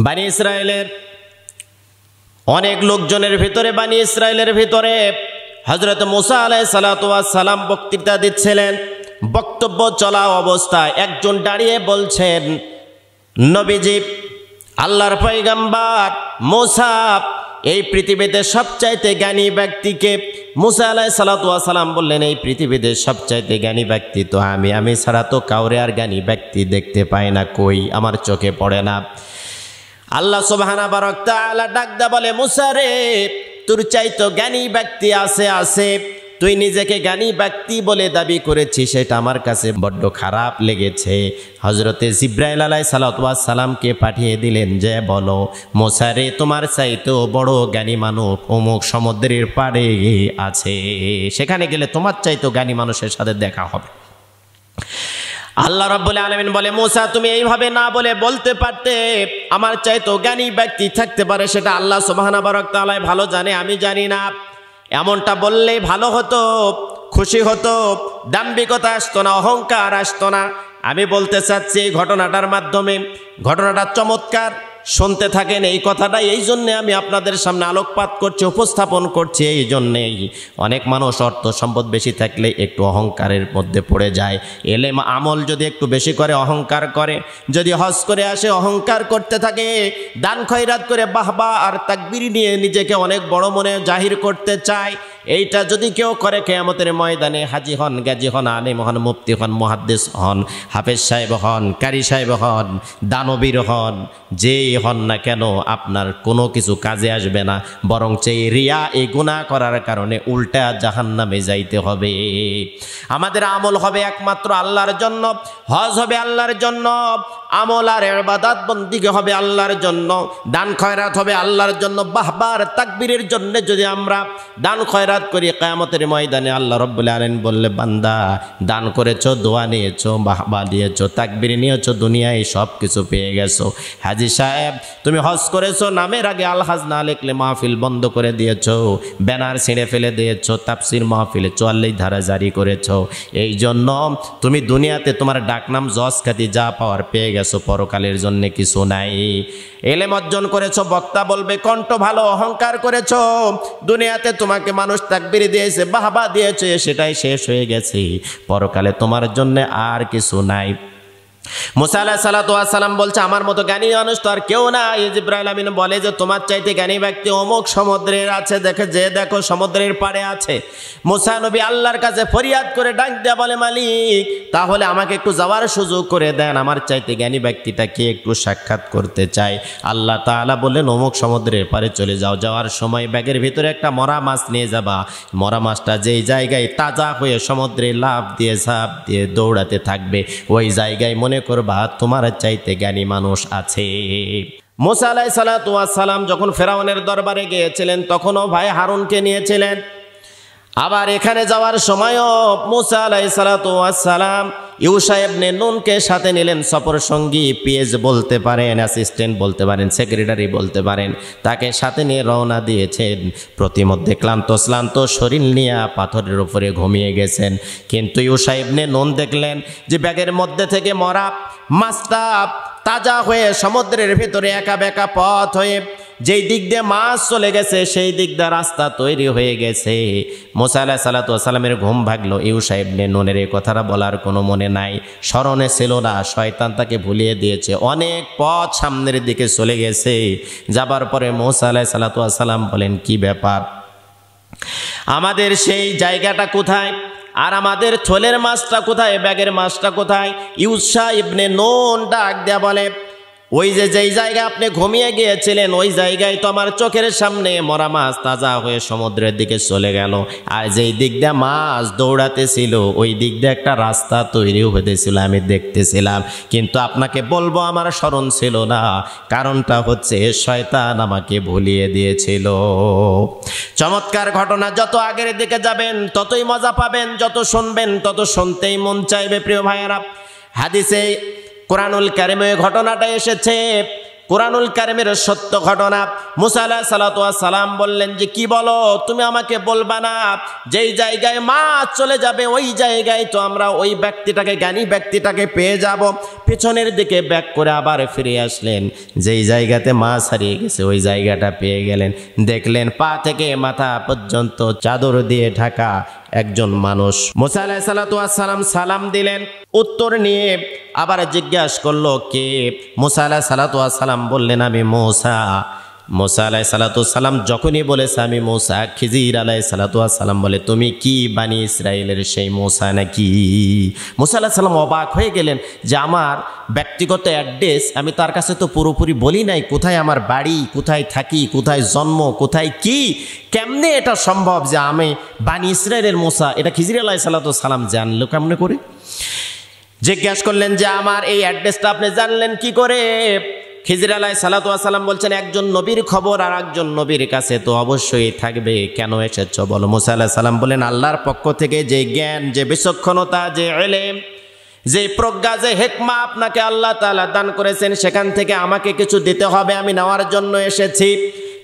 বানি ইসরায়েলের অনেক লোকজনের ভিতরে বানি ইসরায়েলের ভিতরে হযরত মুসা আলাইহিস সালাতু ওয়াস সালাম বক্তৃতা দিচ্ছিলেন। বক্তব্য চলা অবস্থায় একজন দাঁড়িয়ে বলছেন, নবীজি আল্লাহর পয়গম্বর মুসা, এই পৃথিবীতে সবচাইতে জ্ঞানী ব্যক্তিকে? মুসা আলাইহিস সালাতু ওয়াস সালাম বললেন, এই পৃথিবীতে সবচাইতে জ্ঞানী ব্যক্তি তো আমি ছাড়া তো কাউরে আর জ্ঞানী ব্যক্তি দেখতে পাই না, কই আমার চোখে পড়ে না। আল্লাহ সুবহানাহু ওয়া তাআলা ডাকদা বলে, মুসা রে, তোর চাইতো জ্ঞানী ব্যক্তি আছে, তুই নিজেকে জ্ঞানী ব্যক্তি বলে দাবি করেছিস, সেটা আমার কাছে বড্ড খারাপ লেগেছে। হযরতে জিবরাইল আলাইহিস সালাতু ওয়াস সালামকে পাঠিয়ে দিলেন, যে বলো মুসা রে, তোমার চাইতো বড় জ্ঞানী মানুষ অমুক সমুদ্রের পাড়ে আছে, সেখানে গেলে তোমার চাইতো জ্ঞানী মানুষের সাথে দেখা হবে। আল্লাহ রাব্বুল আলামিন বলে, মুসা তুমি এইভাবে না বলে বলতে পারতে আমার চাইতো জ্ঞানী ব্যক্তি থাকতে পারে, সেটা আল্লাহ সুবহানাহু ওয়া তাআলা ভালো জানে, আমি জানি না। এমনটা বললেই ভালো হতো, খুশি হতো, দাম্ভিকতা আসতো না, অহংকার আসতো না। আমি বলতে চাচ্ছি এই ঘটনাটার মাধ্যমে, ঘটনাটা চমৎকার, শুনতে থাকেন এই কথাটা। এই জন্যে আমি আপনাদের সামনে আলোকপাত করছি, উপস্থাপন করছি। এই জন্যেই অনেক মানুষ অর্থ সম্পদ বেশি থাকলে একটু অহংকারের মধ্যে পড়ে যায়। এলেম আমল যদি একটু বেশি করে অহংকার করে, যদি হজ করে আসে অহংকার করতে থাকে, দান খয়রাত করে বাহবা আর তাকবীর নিয়ে নিজেকে অনেক বড় মনে জাহির করতে চায়, এইটা যদি কেউ করে কিয়ামতের ময়দানে হাজি হন, গাজী হন, আলেম হন, মুফতি হন, মুহাদ্দিস হন, হাফেজ সাহেব হন, কারি সাহেব হন, দানবীর হন, যেই হন না কেন আপনার কোনো কিছু কাজে আসবে না, বরং এই রিয়া, এই গুনাহ করার কারণে উল্টা জাহান্নামে যাইতে হবে। আমাদের আমল হবে একমাত্র আল্লাহর জন্য, হজ হবে আল্লাহর জন্য, আমল আর ইবাদত বন্দেগী হবে আল্লাহর জন্য, দান খয়রাত হবে আল্লাহর জন্য, বাহবার তাকবীরের জন্য যদি আমরা দান খয়রাত করি, কিয়ামতের ময়দানে আল্লাহ রাব্বুল আলামিন বললে, বান্দা দান করেছো, দোয়া নিয়েছো, বাহবা দিয়েছো, তাকবীর নিয়েছো, দুনিয়ায় সব কিছু পেয়ে গেছো। হাজী সাহেব তুমি হজ করেছো, নামের আগে আল হাজ না লিখলে মাহফিল বন্ধ করে দিয়েছো, ব্যানার ছিঁড়ে ফেলে দিয়েছো, তাফসীর মাহফিলে 44 ধারা জারি করেছো। এই জন্য তুমি দুনিয়াতে তোমার ডাকনাম জজ খ্যাতি যা পাওয়ার পেয়ে গেছো, পরকালের জন্য কিছু নাই। এলেম অর্জন করেছো, বক্তা বলবে কণ্ঠ ভালো, অহংকার করেছো, দুনিয়াতে তোমাকে মানুষ তাকবীর দিয়েছে, বাহবা দিয়েছে, সেটাই শেষ হয়ে গেছে, পরকালে তোমার জন্য আর কিছু নাই। মুসা আলাইহিস সালাতু ওয়াস সালাম বলছে, আমার মতো জ্ঞানী মানুষ তো আর কেউ না। জিবরাইল আমিন বলে যে তোমার চাইতে জ্ঞানী ব্যক্তি অমুক সমুদ্রের আছে, দেখো সমুদ্রের পাড়ে আছে। মুসা নবী আল্লাহর কাছে ফরিয়াদ করে ডাক দেয়া বলে, মালিক তাহলে আমাকে একটু যাওয়ার সুযোগ করে দেন, আমার চাইতে জ্ঞানী ব্যক্তিটাকে একটু সাক্ষাৎ করতে চাই। আল্লাহ তাআলা বললেন, অমুক সমুদ্রের পাড়ে চলে যাও, যাওয়ার সময় ব্যাগের ভিতরে একটা মরা মাছ নিয়ে যাবা, মরা মাছটা যেই জায়গায় তাজা হয়ে সমুদ্রে লাফ দিয়ে ঝাঁপ দিয়ে দৌড়াতে থাকবে, ওই জায়গায় মনে করবা তোমার চাইতে জ্ঞানী মানুষ আছে। মুসা আলাইহিস সালাতু ওয়াস সালাম যখন ফেরাউনের দরবারে গিয়েছিলেন, তখনও ভাই হারুনকে নিয়েছিলেন। আবার এখানে যাওয়ার সময়ও মুসা আলাইহিস সালাতু ওয়াস সালাম ইউশা ইবনে নুনকে সাথে নিলেন, সফর সঙ্গী, পিএস বলতে পারেন, অ্যাসিস্ট্যান্ট বলতে পারেন, সেক্রেটারি বলতে পারেন, তাকে সাথে নিয়ে রওনা দিয়েছেন। প্রতিমধ্যে ক্লান্ত শরীর নিয়ে পাথরের উপরে ঘুমিয়ে গেছেন। কিন্তু ইউশা ইবনে নুন দেখলেন যে ব্যাগের মধ্যে থেকে মরা মাছটা তাজা হয়ে সমুদ্রের ভিতরে একা বেঁকা পথ হয়ে যেই দিক দিয়ে মাছ চলে গেছে, সেই দিক দিয়ে রাস্তা তৈরি হয়ে গেছে। মুসা আলাইহিস সালাতু ওয়াস সালামের ঘুম ভাগলো। ইউশা ইবনে নুনের এই কথাটা বলার কোনো মনে নাই, স্মরণে ছিল না, শয়তান তাকে ভুলিয়ে দিয়েছে। অনেক পথ সামনের দিকে চলে গেছে। যাবার পরে মুসা আলাইহিস সালাতু ওয়াস সালাম বলেন, কি ব্যাপার, আমাদের সেই জায়গাটা কোথায়, আর আমাদের থলের মাছটা কোথায়, ব্যাগের মাছটা কোথায়? ইউশা ইবনে নুন ডাক দেয়া বলে, ওই যেই জায়গায় আপনি ঘুমিয়ে গিয়েছিলেন, ওই জায়গায় তো আমার চোখের সামনে মরা মাছ তাজা হয়ে সমুদ্রের দিকে চলে গেল, আর যেই দিক দিয়ে মাছ দৌড়াতেছিল ওই দিক দিয়ে একটা রাস্তা তৈরি হতেছিল, আমি দেখতেছিলাম, কিন্তু আপনাকে বলবো আমার স্মরণ ছিল না। কারণটা হচ্ছে শয়তান আমাকে ভুলিয়ে দিয়েছিল। চমৎকার ঘটনা, যত আগের দিকে যাবেন ততই মজা পাবেন, যত শুনবেন তত শুনতেই মন চাইবে। প্রিয় ভাইয়েরা, হাদিসে কোরআনুল কারিমে ঘটনাটা এসেছে, কুরআনুল কারীমের সত্য ঘটনা। মুসা আলাইহিস সালাতু ওয়াস সালাম বললেন যে কি বলো, তুমি আমাকে বলবা না যেই জায়গায় মাছ চলে যাবে ওই জায়গায় তো আমরা ওই ব্যক্তিটাকে, জ্ঞানী ব্যক্তিটাকে পেয়ে যাব। পেছনের দিকে ব্যাক করে আবার ফিরে আসলেন, যেই জায়গাতে মাছ হারিয়ে গেছে ওই জায়গাটা পেয়ে গেলেন। দেখলেন পা থেকে মাথা পর্যন্ত চাদর দিয়ে ঢাকা একজন মানুষ। মুসা আলাইহিস সালাতু ওয়াস সালাম সালাম দিলেন, উত্তর নিয়ে আবার জিজ্ঞাসা করলো কে? মুসা আলাইহিস সালাতু ওয়াস সালাম বললেন আমি মুসা। মুসা আলাইহিস সালাতু ওয়াস সালাম যখনই বলেছে আমি মুসা, খিজির আলাইহিস সালাতু ওয়াস সালাম বলে তুমি কি বানি ইসরাইলের সেই মুসা নাকি? মুসা আলাইহিস সালাম অবাক হয়ে গেলেন যে আমার ব্যক্তিগত অ্যাড্রেস আমি তার কাছে তো পুরোপুরি বলি নাই, কোথায় আমার বাড়ি, কোথায় থাকি, কোথায় জন্ম, কোথায় কি, কেমনে এটা সম্ভব যে আমি বানি ইসরাইলের মুসা? এটা খিজির আলাইহিস সালাতু ওয়াস সালাম জানলো কেমনে করে? জিজ্ঞাসা করলেন যে আমার এই অ্যাড্রেসটা আপনি জানলেন কি করে? খিজির আলাইহিস সালাতু ওয়াস সালাম বলছেন একজন নবীর খবর আর একজন নবীর কাছে তো অবশ্যই থাকবে, কেন এসেছো বলো? মুসা আলাইহিস সালাম বলেন আল্লাহর পক্ষ থেকে যে জ্ঞান, যে বিচক্ষণতা, যে ইলম, যে প্রজ্ঞা, যে হিকমা আপনাকে আল্লাহ তাআলা দান করেছেন সেখান থেকে আমাকে কিছু দিতে হবে, আমি নেওয়ার জন্য এসেছি।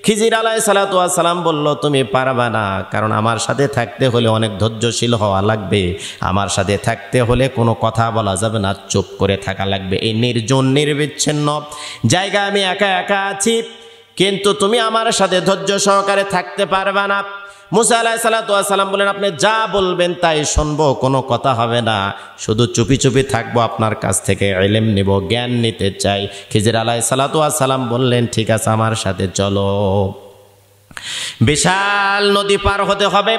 খিজির আলাইহিস সালাতু ওয়াস সালাম বলল তুমি পারবা না, কারণ আমার সাথে থাকতে হলে অনেক ধৈর্যশীল হওয়া লাগবে, আমার সাথে থাকতে হলে কোনো কথা বলা যাবে না, চুপ করে থাকা লাগবে। এই নির্জন নির্বিচ্ছিন্ন জায়গায় আমি একা একা আছি, কিন্তু তুমি আমার সাথে ধৈর্য সহকারে থাকতে পারবা না। মুসা আলাইহিস সালাতু ওয়াস সালাম বলেন আপনি যা বলবেন তাই শুনবো, কোনো কথা হবে না, শুধু চুপি চুপি থাকবো, আপনার কাছ থেকে ইলম নিব, জ্ঞান নিতে চাই। খিজির আলাইহিস সালাতু ওয়াস সালাম বললেন ঠিক আছে আমার সাথে চলো। বিশাল নদী পার হতে হবে,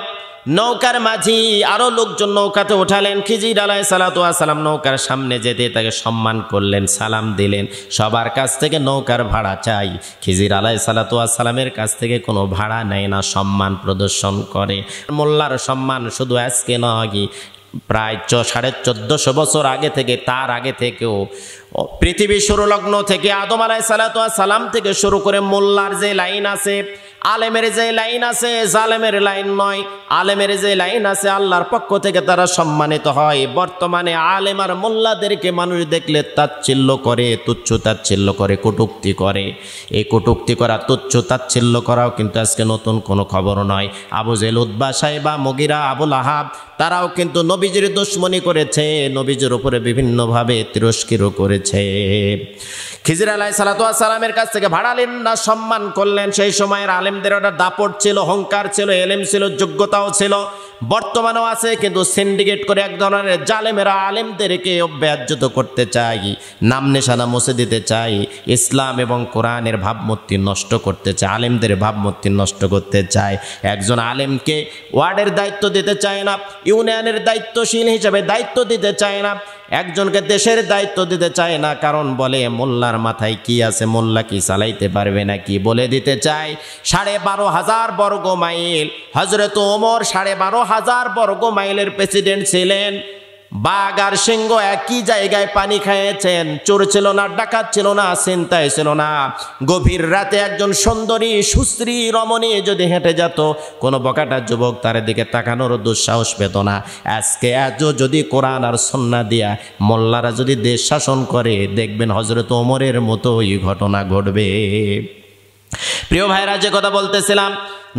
নৌকার মাঝি আরো লোকজন নৌকাতে উঠালেন। খিজির আলাইহিস সালাতু ওয়াস সালাম নৌকার সামনে যেতে তাকে সম্মান করলেন, সালাম দিলেন। সবার কাছ থেকে নৌকার ভাড়া চাই, খিজির আলাইহিস সালাতু ওয়াস সালামের কাছ থেকে কোনো ভাড়া নেয় না, সম্মান প্রদর্শন করে। মোল্লার সম্মান শুধু আজকে নয়, প্রায় 1450 বছর আগে থেকে, তার আগে থেকেও পৃথিবী শুরু লগ্ন থেকে আদম আলাইহিস সালাতু ওয়াস সালাম থেকে শুরু করে মোল্লার যে লাইন আছে, আলেমের যে লাইন আছে, জালেমের লাইন নয়, আলেমের যে লাইন আছে আল্লাহর পক্ষ থেকে তারা সম্মানিত হয়। বর্তমানে আলেম আর মোল্লাদেরকে মানুষ দেখলে তাচ্ছিল্য করে, তুচ্ছ তাচ্ছিল্য করে, কটূক্তি করে। এই কটূক্তি করা, তুচ্ছ তাচ্ছিল্য করাও কিন্তু আজকে নতুন কোনো খবর নয়। আবু জেহেল, উতবা, সাইবা, মুগিরা, আবুল আহাব তারাও কিন্তু নবীজির দুশমনি করেছে, নবীজির উপরে বিভিন্নভাবে তিরস্কার করেছে। খিজির আলাইহিস সালাতু ওয়াস সালামের কাছ থেকে ভাড়া নেন না, সম্মান করলেন। সেই সময়ের আলেমদের একটা দাপট ছিল, অহংকার ছিল, এলেম ছিল, যোগ্যতাও ছিল, বর্তমানেও আছে, কিন্তু সিন্ডিকেট করে এক ধরনের জালেমেরা আলেমদেরকে অব্যাহত করতে চাই, নাম নিশানা মুছে দিতে চাই, ইসলাম এবং কোরআনের ভাবমূর্তি নষ্ট করতে চায়, আলেমদের ভাবমূর্তি নষ্ট করতে চায়। একজন আলেমকে ওয়ার্ডের দায়িত্ব দিতে চায় না, ইউনিয়নের দায়িত্বশীল হিসেবে দায়িত্ব দিতে চায় না, একজনকে দেশের দায়িত্ব দিতে চায় না, কারণ বলে মোল্লার মাথায় কি আছে, মোল্লা কি চালাইতে পারবে নাকি, বলে দিতে চায়। 12,500 বর্গ মাইল, হযরত ওমর 12,500 বর্গ মাইলের প্রেসিডেন্ট ছিলেন। বাঘ আর সিংহ একই জায়গায় পানি খাইয়েছেন, চোর ছিল না, ডাকাত ছিল না, ছিনতাই ছিল না। গভীর রাতে একজন সুন্দরী সুশ্রী রমণী যদি হেঁটে যেত, কোনো বকাটা যুবক তার দিকে তাকানোর দুঃসাহস পেত না। আজকে আজও যদি কোরআন আর সুন্নাহ দিয়া মোল্লারা যদি দেশ শাসন করে, দেখবেন হযরত ওমরের মতোই ঘটনা ঘটবে। প্রিয় ভাইরা, যে কথা বলতেছিলাম,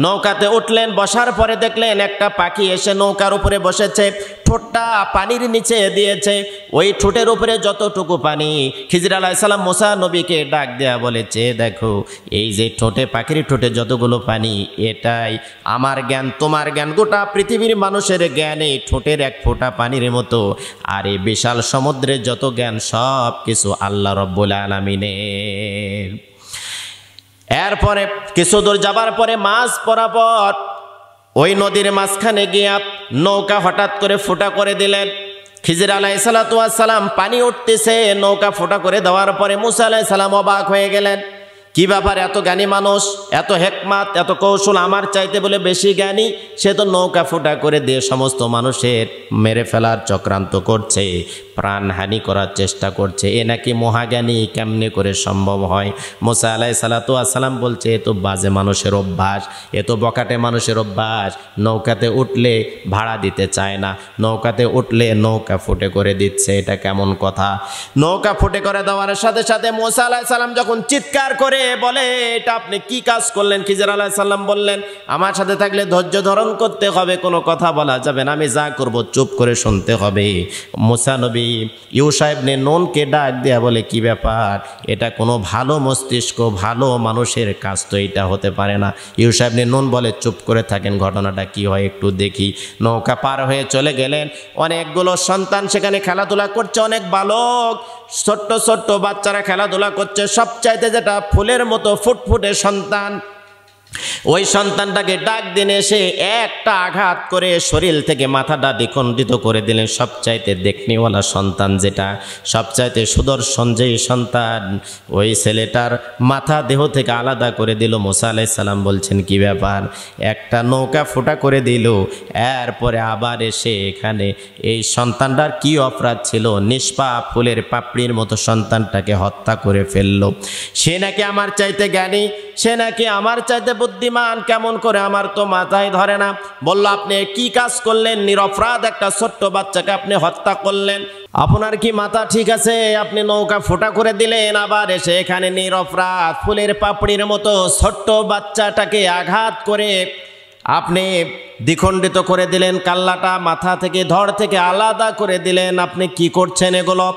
নৌকাতে উঠলেন, বসার পরে দেখলেন একটা পাখি এসে নৌকার উপরে বসেছে, ঠোঁটটা পানির নিচে দিয়েছে। ওই ঠোঁটের উপরে যতটুকু পানি, খিজির আলাইহিস সালাম মুসা নবীকে ডাক দেয়া বলেছে দেখো এই যে ঠোঁটে, পাখির ঠোঁটে যতগুলো পানি, এটাই আমার জ্ঞান, তোমার জ্ঞান, গোটা পৃথিবীর মানুষের জ্ঞান এই ঠোঁটের এক ফোঁটা পানির মতো। আর এই বিশাল সমুদ্রের যত জ্ঞান সব কিছু আল্লাহ রাব্বুল আলামিনের। এরপরে কিছু দূর যাবার পরে মাছ বরাবর ওই নদীর মাঝখানে গিয়া নৌকা হঠাৎ করে ফুটা করে দিলেন। খিজির আলাইহিস সালাতু ওয়াস সালাম, পানি উঠতেছে, নৌকা ফুটা করে দেওয়ার পরে মুসা আলাইহিস সালাম অবাক হয়ে গেলেন। কি ব্যাপার, এত জ্ঞানী মানুষ, এত হেকমাত, এত কৌশল, আমার চাইতে বলে বেশি জ্ঞানী, সে তো নৌকা ফুটা করে দিয়ে সমস্ত মানুষের মেরে ফেলার চক্রান্ত করছে, প্রাণহানি করার চেষ্টা করছে, এ নাকি মহাজ্ঞানী, কেমনে করে সম্ভব হয়? মুসা আলাইহিস সালাতু ওয়াস সালাম বলছে, এ তো বাজে মানুষের অভ্যাস, এ তো বকাটে মানুষের অভ্যাস, নৌকাতে উঠলে ভাড়া দিতে চায় না, নৌকাতে উঠলে নৌকা ফুটে করে দিচ্ছে, এটা কেমন কথা? নৌকা ফুটে করে দেওয়ার সাথে সাথে মুসা আলাইহিস সালাম যখন চিৎকার করে বলে, এটা আপনি কি কাজ করলেন? খিজির আলাইহিস সালাম বললেন, আমার সাথে থাকলে ধৈর্য ধারণ করতে হবে, কোনো কথা বলা যাবে না, আমি যা করব চুপ করে শুনতে হবে। মুসা নবী ইউশা ইবনে নুনকে ডাক দেয়া বলে, কি ব্যাপার, এটা কোনো ভালো মস্তিষ্ক, ভালো মানুষের কাজ তো এটা হতে পারে না। ইউশা ইবনে নুন বলে, চুপ করে থাকেন, ঘটনাটা কি হয় একটু দেখি। নৌকা পার হয়ে চলে গেলেন, অনেকগুলো সন্তান সেখানে খেলাধুলা করছে, অনেক বালক, ছোট্ট ছোট্ট বাচ্চারা খেলাধুলা করছে। সবচাইতে যেটা ফুলের মতো ফুটফুটে সন্তান, ওই সন্তানটাকে ডাক দিনে এসে একটা আঘাত করে শরীর থেকে মাথাটা দ্বিখণ্ডিত করে দিলেন। সবচাইতে দেখনিওয়ালা সন্তান, যেটা সবচাইতে সুদর্শন যেই সন্তান, ওই ছেলেটার মাথা দেহ থেকে আলাদা করে দিল। মুসা আলাইহিস সালাম বলছেন, কি ব্যাপার, একটা নৌকা ফোটা করে দিল, এরপরে আবার এসে এখানে এই সন্তানটার কি অপরাধ ছিল? নিষ্পাপ ফুলের পাপড়ির মতো সন্তানটাকে হত্যা করে ফেলল। সে নাকি আমার চাইতে জ্ঞানী, সে নাকি আমার চাইতে বুদ্ধিমান, কেমন করে আমার তো মাথায় ধরে না। বলল, আপনি কি কাজ করলেন? নিরপরাধ একটা ছোট্ট বাচ্চাকে আপনি হত্যা করলেন, আপনার কি মাথা ঠিক আছে? আপনি নৌকা ফোটা করে দিলেন, আবার এসে এখানে নিরপরাধ ফুলের পাপড়ির মতো ছোট্ট বাচ্চাটাকে আঘাত করে আপনি দ্বিখণ্ডিত করে দিলেন, কাল্লাটা মাথা থেকে ধড় থেকে আলাদা করে দিলেন, আপনি কি করছেন এগুলো?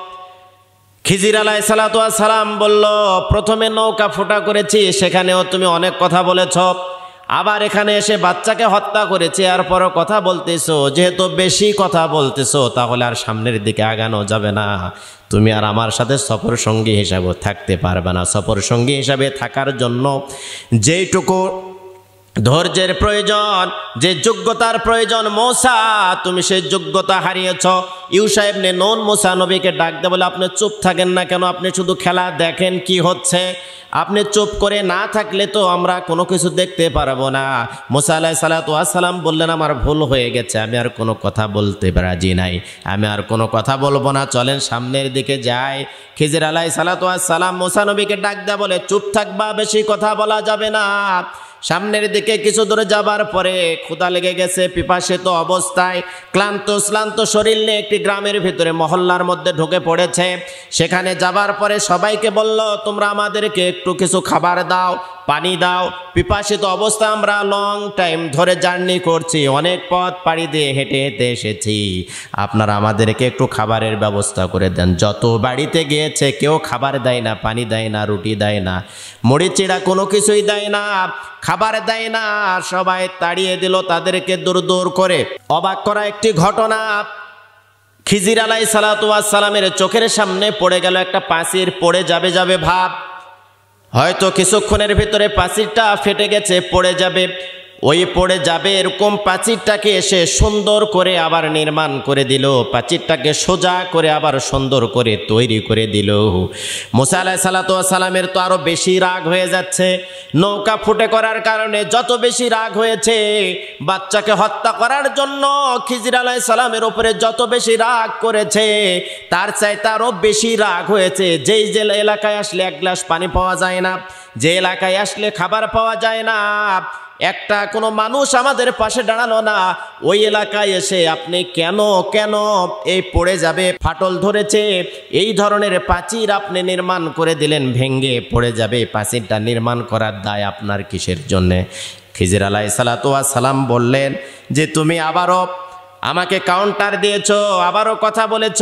খিজির আলাইহিস সালাতু ওয়াস সালাম বলল, প্রথমে নৌকা ফোটা করেছি, সেখানেও তুমি অনেক কথা বলেছ, আবার এখানে এসে বাচ্চাকে হত্যা করেছি, এরপরও কথা বলতেছো। যেহেতু বেশি কথা বলতেছো, তাহলে আর সামনের দিকে আগানো যাবে না, তুমি আর আমার সাথে সফর সঙ্গী হিসাবে থাকতে পারবে না। সফর সঙ্গী হিসাবে থাকার জন্য যেইটুকু ধৈর্যের প্রয়োজন, যে যোগ্যতার প্রয়োজন, মুসা তুমি সেই যোগ্যতা হারিয়েছ। ইউশা ইবনে নুন মুসা নবীকে ডাক দেয়, বলে, আপনি চুপ থাকেন না কেন? আপনি শুধু খেলা দেখেন কি হচ্ছে, আপনি চুপ করে না থাকলে তো আমরা কোনো কিছু দেখতে পারবো না। মুসা আলাইহিস সালাতু ওয়াস সালাম বললেন, আমার ভুল হয়ে গেছে, আমি আর কোনো কথা বলতে রাজি নাই, আমি আর কোনো কথা বলবো না, চলেন সামনের দিকে যাই। খিজির আলাইহিস সালাতু ওয়াস সালাম মুসা নবীকে ডাক দেয়, বলে, চুপ থাকবা, বেশি কথা বলা যাবে না। সামনের দিকে কিছু দূরে যাবার পরে ক্ষুধা লেগে গেছে, পিপাসিত অবস্থায় ক্লান্ত শ্লান্ত শরীর নিয়ে একটি গ্রামের ভিতরে মহল্লার মধ্যে ঢুকে পড়েছে। সেখানে যাবার পরে সবাইকে বলল, তোমরা আমাদেরকে একটু কিছু খাবার দাও, পানি দাও, পিপাসিত অবস্থা, আমরা লং টাইম ধরে জার্নি করছি, অনেক পথ পাড়ি দিয়ে হেঁটে হেঁটে এসেছি, আপনারা আমাদেরকে একটু খাবারের ব্যবস্থা করে দেন। যত বাড়িতে গিয়েছে কেউ খাবার দেয় না, পানি দেয় না, রুটি দেয় না, মুড়ি চিড়া কোনো কিছুই দেয় না, খাবার দেয় না, সবাই তাড়িয়ে দিল তাদেরকে দূর দূর করে। অবাক করা একটি ঘটনা, খিজির আলাইহিস সালাতু ওয়াস সালামের চোখের সামনে পড়ে গেল একটা প্রাচীর, পড়ে যাবে যাবে ভাব, হয়তো কিছুক্ষণের ভিতরে প্রাচীরটা ফেটে গেছে, পড়ে যাবে, ওই পড়ে যাবে এরকম প্রাচীরটাকে এসে সুন্দর করে আবার নির্মাণ করে দিল, প্রাচীরটাকে সোজা করে আবার সুন্দর করে তৈরি করে দিল। মুসা আলাইহিস সালাতু ওয়াস সালামের তো আরো বেশি রাগ হয়ে যাচ্ছে, নৌকা ফুটে করার কারণে যত বেশি রাগ হয়েছে, বাচ্চাকে হত্যা করার জন্য খিজির আলাইহিস সালামের উপরে যত বেশি রাগ করেছে, তার চাইতে আরো বেশি রাগ হয়েছে। যেই যে এলাকায় আসলে এক গ্লাস পানি পাওয়া যায় না, যে এলাকায় আসলে খাবার পাওয়া যায় না, একটা কোনো মানুষ আমাদের পাশে দাঁড়ালো না, ওই এলাকায় এসে আপনি কেন কেন এই পড়ে যাবে, ফাটল ধরেছে, এই ধরনের প্রাচীর আপনি নির্মাণ করে দিলেন, ভেঙ্গে পড়ে যাবে, প্রাচীরটা নির্মাণ করার দায় আপনার কিসের জন্যে? খিজির আলাইহিস সালাতু ওয়াস সালাম বললেন যে, তুমি আবারও আমাকে কাউন্টার দিয়েছ, আবারও কথা বলেছ,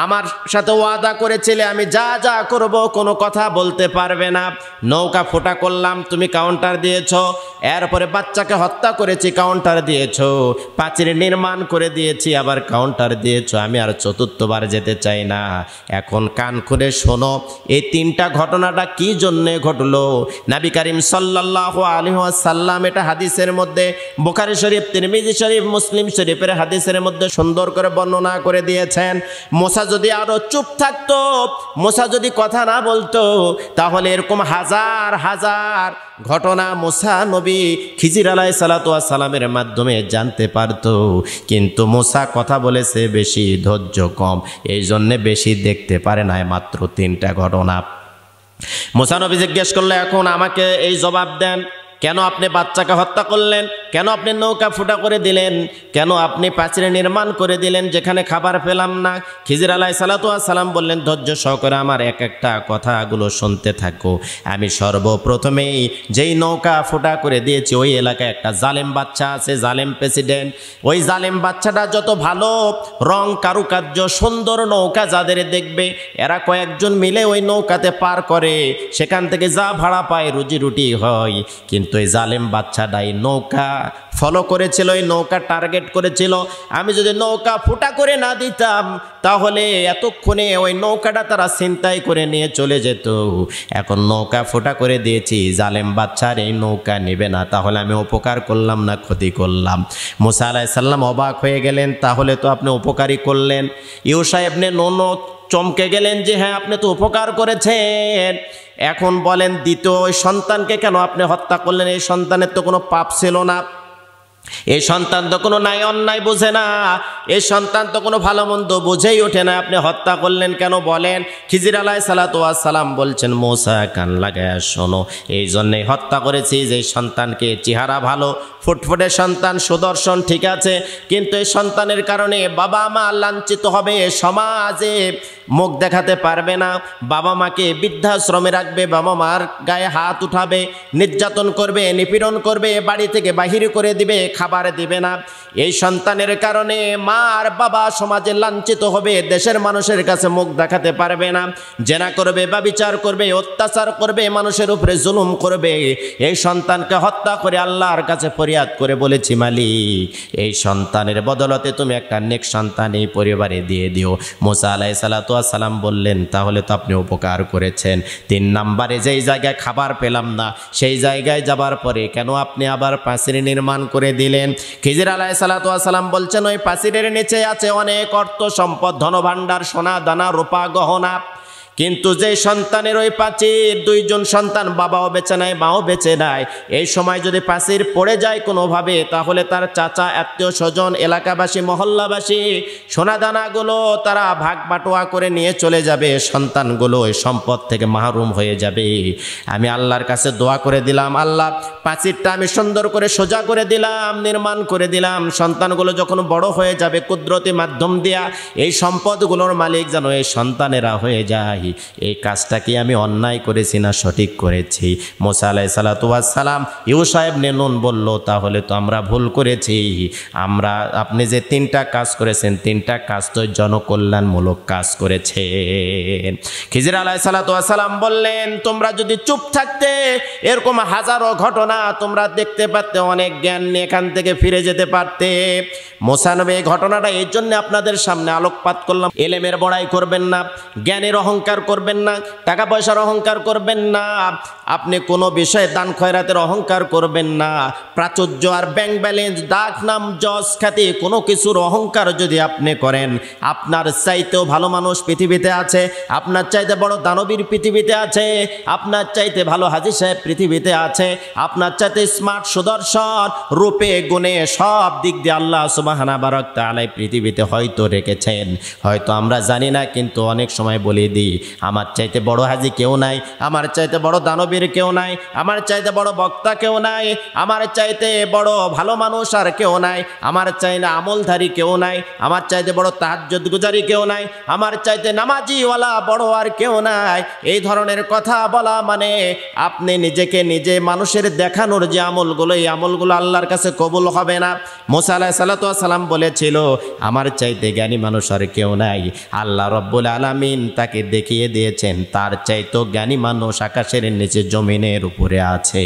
আমার সাথে ওয়াদা করেছিলে আমি যা যা করব কোনো কথা বলতে পারবে না, নৌকা ফোটা করলাম, তুমি কাউন্টার দিয়েছ, এরপরে বাচ্চাকে হত্যা করেছি, কাউন্টার দিয়েছ, প্রাচীর নির্মাণ করে দিয়েছি, আবার কাউন্টার দিয়েছ, আমি আর চতুর্থবার যেতে চাই না। এখন কান খুলে শোনো, এই তিনটা ঘটনাটা কি জন্যে ঘটলো? নবী করিম সাল্লাল্লাহু আলাইহি ওয়াসাল্লাম এটা হাদিসের মধ্যে, বুখারী শরীফ, তিরমিজি শরীফ, মুসলিম শরীফের হাদিসের মধ্যে সুন্দর করে বর্ণনা করে দিয়েছেন। মুসা যদি আরো চুপ থাকতো, মুসা যদি কথা না বলতো, তাহলে এরকম হাজার হাজার ঘটনা মুসা নবী খিজির আলাইহিস সালাতু ওয়াস সালামের মাধ্যমে জানতে পারতো। কিন্তু মুসা কথা বলেছে বেশি, ধৈর্য কম, এই জন্যে বেশি দেখতে পারে না, মাত্র 3টা ঘটনা। মুসা নবী জিজ্ঞেস করলে, এখন আমাকে এই জবাব দেন, কেন আপনি বাচ্চাকে হত্যা করলেন? কেন আপনি নৌকা ফুটা করে দিলেন? কেন আপনি প্রাচীর নির্মাণ করে দিলেন যেখানে খাবার পেলাম না? খিজির আলাইহিস সালাতু ওয়াস সালাম বললেন, ধৈর্য সহকারে আমার এক একটা কথাগুলো শুনতে থাকো। আমি সর্বপ্রথমেই যেই নৌকা ফুটা করে দিয়েছি, ওই এলাকায় একটা জালেম বাচ্চা আছে, জালেম প্রেসিডেন্ট। ওই জালেম বাচ্চাটা যত ভালো রং কারুকার্য সুন্দর নৌকা যাদের দেখবে, এরা কয়েকজন মিলে ওই নৌকাতে পার করে, সেখান থেকে যা ভাড়া পায় রুজি রুটি হয়। কিন্তু এই জালেম বাচ্চাটাই নৌকা ফলো করেছিল, এই নৌকা টার্গেট করেছিল। আমি যদি নৌকা ফুটা করে না দিতাম, তাহলে এতক্ষণে ওই নৌকাটা তারা ছিনতাই করে নিয়ে চলে যেত। এখন নৌকা ফুটা করে দিয়েছি, জালেম বাচ্চার এই নৌকা নেবে না, তাহলে আমি উপকার করলাম না ক্ষতি করলাম? মুসা আলাইহিস সালাম অবাক হয়ে গেলেন, তাহলে তো আপনি উপকারই করলেন। ইউশা ইবনে নুন চমকে গেলেন যে হ্যাঁ, আপনি তো উপকার করেছেন। এখন বলেন, দ্বিতীয় ওই সন্তানকে কেন আপনি হত্যা করলেন? এই সন্তানের তো কোনো পাপ ছিল না, এই সন্তান তো কোনো ন্যায় অন্যায় বোঝে না, এই সন্তান তো কোনো ভালো মন্দ বুঝেই ওঠে না, আপনি হত্যা করলেন কেন বলেন? খিজির আলাইহিস সালাতু ওয়াস সালাম বলছেন, মুসা কান লাগায়া শোনো, এই জন্যই হত্যা করেছি যে সন্তানকে চেহারা ভালো, ফুটফুটে সন্তান, সুদর্শন, ঠিক আছে, কিন্তু এই সন্তানের কারণে বাবা মা লাঞ্ছিত হবে, সমাজে মুখ দেখাতে পারবে না, বাবা মাকে বৃদ্ধাশ্রমে রাখবে, বাবা মার গায়ে হাত উঠাবে, নির্যাতন করবে, নিপীড়ন করবে, বাড়ি থেকে বাহির করে দিবে, খাবার দিবে না। এই সন্তানের কারণে মা আর বাবা সমাজে লাঞ্ছিত হবে, দেশের মানুষের কাছে মুখ দেখাতে পারবে না, জেনা করবে, ব্যভিচার করবে, অত্যাচার করবে, মানুষের উপরে জুলুম করবে। এই সন্তানকে হত্যা করে আল্লাহর কাছে ফরিয়াদ করে বলেছি, মালিক এই সন্তানের বদলতে তুমি একটা নেক সন্তান এই পরিবারে দিয়ে দিও। মুসা আলাইহিস সালাতু ওয়াস সালাম বললেন, তাহলে তো আপনি উপকার করেছেন। 3 নম্বরে যেই জায়গায় খাবার পেলাম না, সেই জায়গায় যাবার পরে কেন আপনি আবার প্রাচীর নির্মাণ করে দিলেন? খিজির আলাইহিস সালাতু ওয়াস সালাম বলছেন, ওই প্রাচীরের নিচে আছে অনেক অর্থ সম্পদ, ধনভাণ্ডার, সোনা দানা, রূপা গহনা, কিন্তু যে সন্তানের ওই প্রাচীর, 2 জন সন্তান, বাবাও বেঁচে নাই, মাও বেঁচে নাই, এই সময় যদি প্রাচীর পড়ে যায় কোনোভাবে, তাহলে তার চাচা, আত্মীয় স্বজন, এলাকাবাসী, মহল্লাবাসী সোনাদানাগুলো তারা ভাগ বাটোয়া করে নিয়ে চলে যাবে, সন্তানগুলো ওই সম্পদ থেকে মাহরুম হয়ে যাবে। আমি আল্লাহর কাছে দোয়া করে দিলাম, আল্লাহ প্রাচীরটা আমি সুন্দর করে সোজা করে দিলাম, নির্মাণ করে দিলাম, সন্তানগুলো যখন বড় হয়ে যাবে কুদরতি মাধ্যম দিয়া এই সম্পদগুলোর মালিক যেন এই সন্তানেরা হয়ে যায়। এই কাজটা কি আমি অন্যায় করেছি না সঠিক করেছি? মুসা আলাইহিস সালাতু ওয়াস সালাম, ইউশা ইবনে নুন বলল, তাহলে তো আমরা ভুল করেছি, আপনি যে 3টা কাজ করেছেন, 3টা কাজ তো জনকল্যাণমূলক কাজ করেছেন। খিজির আলাইহিস সালাতু ওয়াস সালাম বললেন, তোমরা যদি চুপ থাকতে, এরকম হাজারো ঘটনা তোমরা দেখতে পারতে, অনেক জ্ঞান নিয়ে এখান থেকে ফিরে যেতে পারতে। মুসা নবী এই ঘটনাটা এই জন্য আপনাদের সামনে আলোকপাত করলাম, এলেমের বড়াই করবেন না, জ্ঞানের অহংকার করবেন না, টাকা পয়সার অহংকার করবেন না, আপনি কোনো বিষয়ে দান খয়রাতের অহংকার করবেন না, প্রাচুর্য আর ব্যাংক ব্যালেন্স, ডাক নাম, যশ খ্যাতি, কোনো কিছুর অহংকার যদি আপনি করেন, আপনার চাইতেও ভালো মানুষ পৃথিবীতে আছে, আপনার চাইতে বড় দানবীর পৃথিবীতে আছে, আপনার চাইতে ভালো হাজী সাহেব পৃথিবীতে আছে, আপনার চাইতে স্মার্ট, সুদর্শন, রূপে গুণে সব দিক দিয়ে আল্লাহ সুবহানাহু ওয়া তাআলা পৃথিবীতে হয়তো রেখেছেন, হয়তো আমরা জানি না, কিন্তু অনেক সময় বলে দিই, আমার চাইতে বড় হাজী কেউ নাই, আমার চাইতে বড় দানবীর কেউ নাই, আমার চাইতে বড় বক্তা কেউ নাই, আমার চাইতে বড় ভালো মানুষ আর কেউ নাই, আমার চাইতে আমলধারী কেউ নাই, আমার চাইতে বড় তাহাজ্জুদ গুজারি কেউ নাই, আমার চাইতে নামাজিওয়ালা বড় আর কেউ নাই। এই ধরনের কথা বলা মানে আপনি নিজেকে নিজে মানুষের দেখানোর যে আমলগুলো, এই আমলগুলো আল্লাহর কাছে কবুল হবে না। মুসা আলাইহিস সালাম বলেছিল, আমার চাইতে জ্ঞানী মানুষ আর কেউ নাই। আল্লাহ রব্বুল আলামিন তাকে দেখিয়ে দিয়েছেন, তার চাইতেও জ্ঞানী মানুষ আকাশের নিচে জমিনের উপরে আছে।